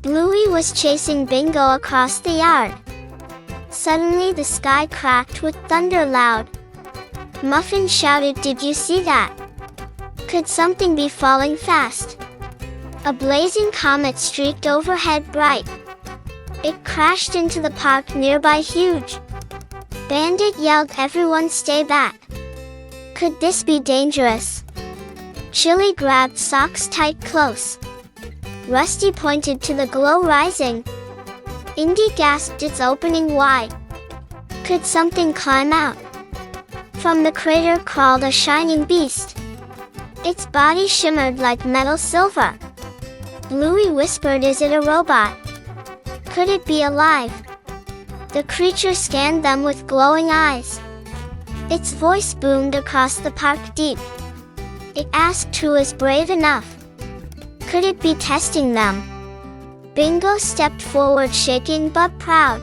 Bluey was chasing Bingo across the yard. Suddenly the sky cracked with thunder loud. Muffin shouted, "Did you see that? Could something be falling fast?" A blazing comet streaked overhead bright. It crashed into the park nearby huge. Bandit yelled, "Everyone stay back. Could this be dangerous?" Chilli grabbed Socks tight close. Rusty pointed to the glow rising. Indy gasped, "It's opening wide. Could something climb out?" From the crater crawled a shining beast. Its body shimmered like metal silver. Bluey whispered, "Is it a robot? Could it be alive?" The creature scanned them with glowing eyes. Its voice boomed across the park deep. It asked who was brave enough. Could it be testing them? Bingo stepped forward, shaking but proud.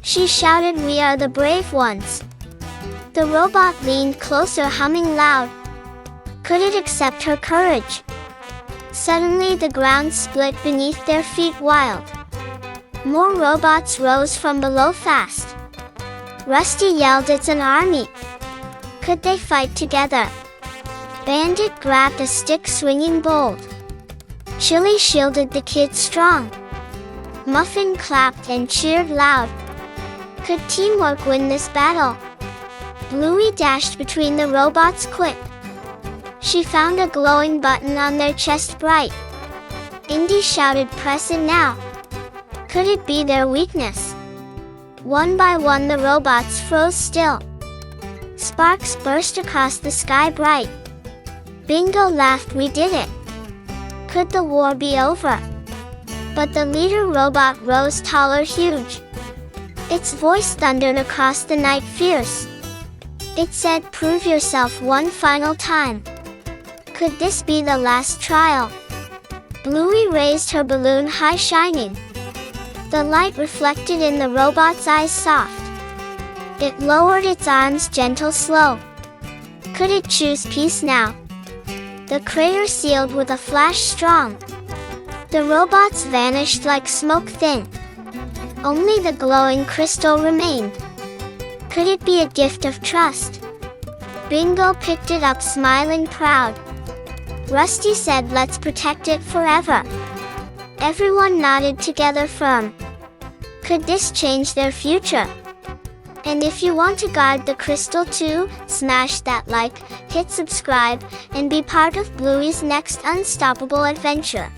She shouted, "We are the brave ones." The robot leaned closer, humming loud. Could it accept her courage? Suddenly the ground split beneath their feet wild. More robots rose from below fast. Rusty yelled, "It's an army. Could they fight together?" Bandit grabbed a stick, swinging bold. Chilli shielded the kids strong. Muffin clapped and cheered loud. Could teamwork win this battle? Bluey dashed between the robots quick. She found a glowing button on their chest bright. Indy shouted, "Press it now." Could it be their weakness? One by one the robots froze still. Sparks burst across the sky bright. Bingo laughed, "We did it. Could the war be over?" But the leader robot rose taller, huge. Its voice thundered across the night fierce. It said, "Prove yourself one final time." Could this be the last trial? Bluey raised her balloon high, shining. The light reflected in the robot's eyes soft. It lowered its arms, gentle, slow. Could it choose peace now? The crater sealed with a flash strong. The robots vanished like smoke thin. Only the glowing crystal remained. Could it be a gift of trust? Bingo picked it up, smiling proud. Rusty said, "Let's protect it forever." Everyone nodded together firm. Could this change their future? And if you want to guard the crystal too, smash that like, hit subscribe, and be part of Bluey's next unstoppable adventure.